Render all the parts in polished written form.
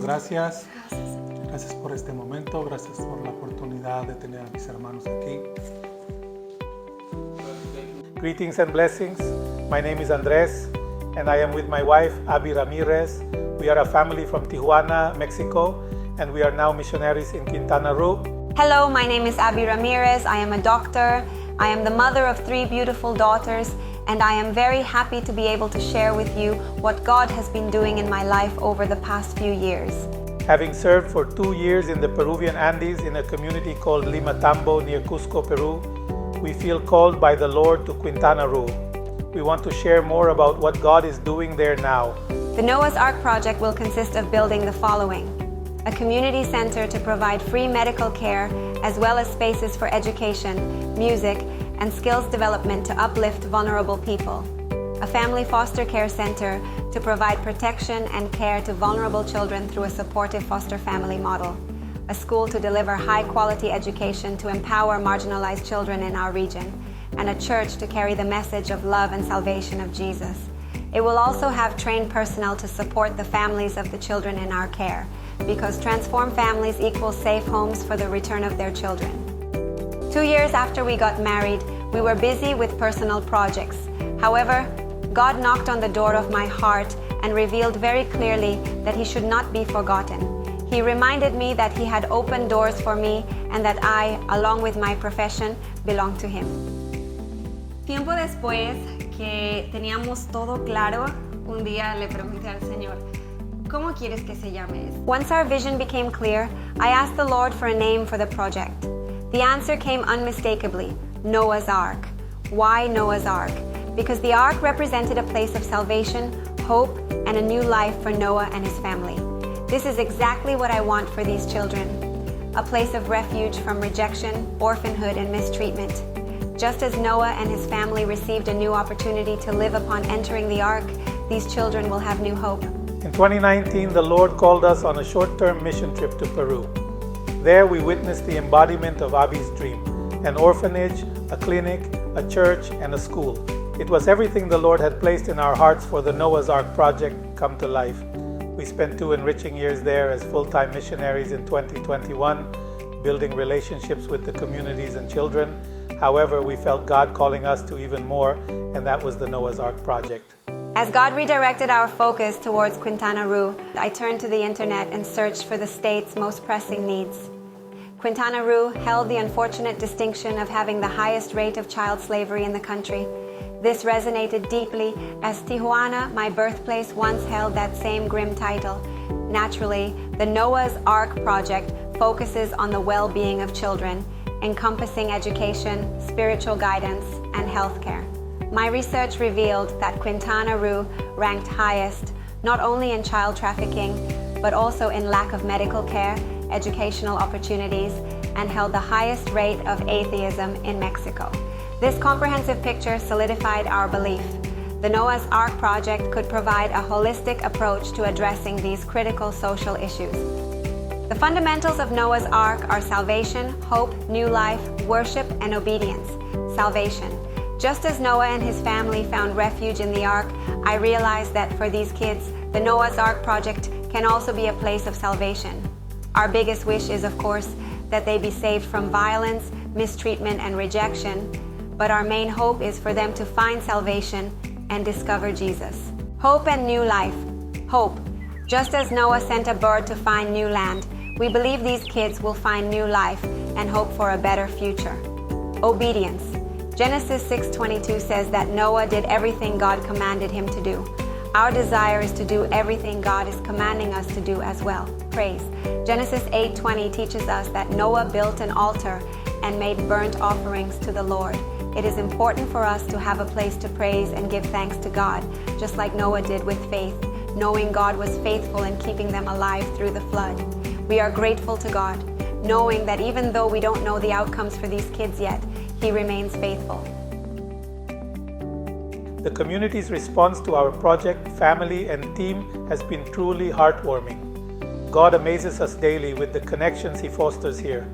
gracias. Gracias por este momento, gracias por la oportunidad de tener a mis hermanos aquí. Greetings and blessings. My name is Andres and I am with my wife, Abby Ramirez. We are a family from Tijuana, Mexico, and we are now missionaries in Quintana Roo. Hello, my name is Abby Ramirez. I am a doctor. I am the mother of 3 beautiful daughters, and I am very happy to be able to share with you what God has been doing in my life over the past few years. Having served for 2 years in the Peruvian Andes in a community called Limatambo near Cusco, Peru, we feel called by the Lord to Quintana Roo. We want to share more about what God is doing there now. The Noah's Ark project will consist of building the following: a community center to provide free medical care, as well as spaces for education, music, and skills development to uplift vulnerable people. A family foster care center to provide protection and care to vulnerable children through a supportive foster family model. A school to deliver high-quality education to empower marginalized children in our region. And a church to carry the message of love and salvation of Jesus. It will also have trained personnel to support the families of the children in our care, because transformed families equal safe homes for the return of their children. 2 years after we got married, we were busy with personal projects. However, God knocked on the door of my heart and revealed very clearly that He should not be forgotten. He reminded me that He had opened doors for me and that I, along with my profession, belong to Him. Tiempo después que teníamos todo claro, un día le pregunté al Señor, ¿cómo quieres que se llame esto? Once our vision became clear, I asked the Lord for a name for the project. The answer came unmistakably: Noah's Ark. Why Noah's Ark? Because the Ark represented a place of salvation, hope, and a new life for Noah and his family. This is exactly what I want for these children. A place of refuge from rejection, orphanhood, and mistreatment. Just as Noah and his family received a new opportunity to live upon entering the Ark, these children will have new hope. In 2019, the Lord called us on a short-term mission trip to Peru. There we witnessed the embodiment of Abby's dream: an orphanage, a clinic, a church, and a school. It was everything the Lord had placed in our hearts for the Noah's Ark project come to life. We spent 2 enriching years there as full-time missionaries in 2021, building relationships with the communities and children. However, we felt God calling us to even more, and that was the Noah's Ark project. As God redirected our focus towards Quintana Roo, I turned to the internet and searched for the state's most pressing needs. Quintana Roo held the unfortunate distinction of having the highest rate of child slavery in the country. This resonated deeply, as Tijuana, my birthplace, once held that same grim title. Naturally, the Noah's Ark project focuses on the well-being of children, encompassing education, spiritual guidance, and healthcare. My research revealed that Quintana Roo ranked highest not only in child trafficking, but also in lack of medical care, educational opportunities, and held the highest rate of atheism in Mexico. This comprehensive picture solidified our belief. The Noah's Ark project could provide a holistic approach to addressing these critical social issues. The fundamentals of Noah's Ark are salvation, hope, new life, worship, and obedience. Salvation. Just as Noah and his family found refuge in the Ark, I realized that for these kids, the Noah's Ark project can also be a place of salvation. Our biggest wish is, of course, that they be saved from violence, mistreatment, and rejection, but our main hope is for them to find salvation and discover Jesus. Hope and new life. Hope. Just as Noah sent a bird to find new land, we believe these kids will find new life and hope for a better future. Obedience. Genesis 6:22 says that Noah did everything God commanded him to do. Our desire is to do everything God is commanding us to do as well. Praise. Genesis 8:20 teaches us that Noah built an altar and made burnt offerings to the Lord. It is important for us to have a place to praise and give thanks to God, just like Noah did with faith, knowing God was faithful in keeping them alive through the flood. We are grateful to God, knowing that even though we don't know the outcomes for these kids yet, He remains faithful. The community's response to our project, family, and team has been truly heartwarming. God amazes us daily with the connections He fosters here.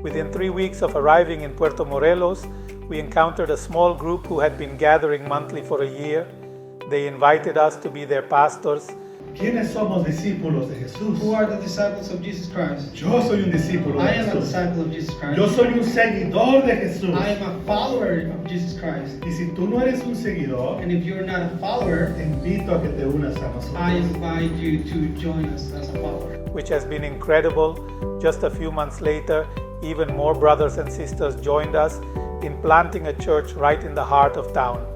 Within 3 weeks of arriving in Puerto Morelos, we encountered a small group who had been gathering monthly for a year. They invited us to be their pastors, ¿Quiénes somos discípulos de Jesús? Who are the disciples of Jesus Christ? Yo soy un discípulo de I am a Jesús. disciple of Jesus Christ. Yo soy un seguidor de Jesús. I am a follower of Jesus Christ. Y si tú no eres un seguidor, And if you're not a follower, te invito a que te unas a I nosotros. invite you to join us as a follower. Which has been incredible. Just a few months later, even more brothers and sisters joined us in planting a church right in the heart of town.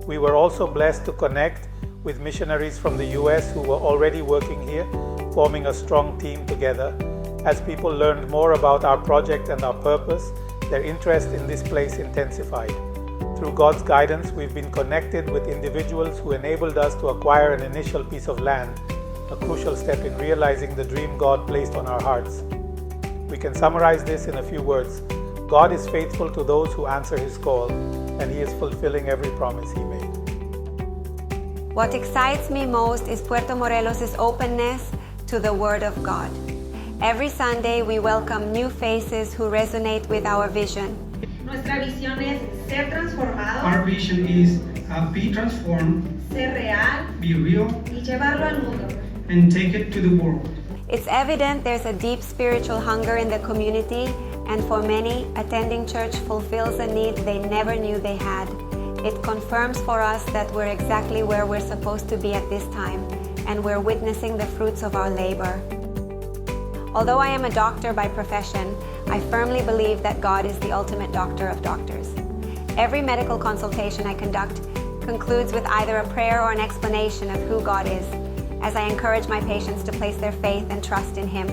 We were also blessed to connect with missionaries from the US who were already working here, forming a strong team together. As people learned more about our project and our purpose, their interest in this place intensified. Through God's guidance, we've been connected with individuals who enabled us to acquire an initial piece of land, a crucial step in realizing the dream God placed on our hearts. We can summarize this in a few words. God is faithful to those who answer His call, and He is fulfilling every promise He made. What excites me most is Puerto Morelos' openness to the Word of God. Every Sunday we welcome new faces who resonate with our vision. Nuestra visión es ser transformados, Our vision is be transformed, ser real be real, y llevarlo al mundo. and take it to the world. It's evident there's a deep spiritual hunger in the community, and for many, attending church fulfills a need they never knew they had. It confirms for us that we're exactly where we're supposed to be at this time, and we're witnessing the fruits of our labor. Although I am a doctor by profession, I firmly believe that God is the ultimate doctor of doctors. Every medical consultation I conduct concludes with either a prayer or an explanation of who God is, as I encourage my patients to place their faith and trust in Him.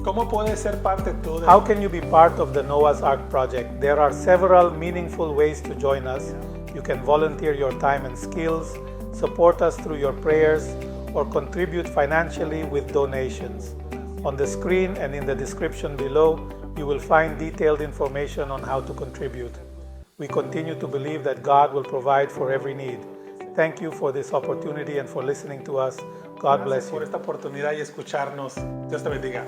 ¿Cómo puedes ser parte tú de? How can you be part of the Noah's Ark project? There are several meaningful ways to join us. You can volunteer your time and skills, support us through your prayers, or contribute financially with donations. On the screen and in the description below, you will find detailed information on how to contribute. We continue to believe that God will provide for every need. Thank you for this opportunity and for listening to us. God bless you. Por esta oportunidad y escucharnos. Dios te bendiga.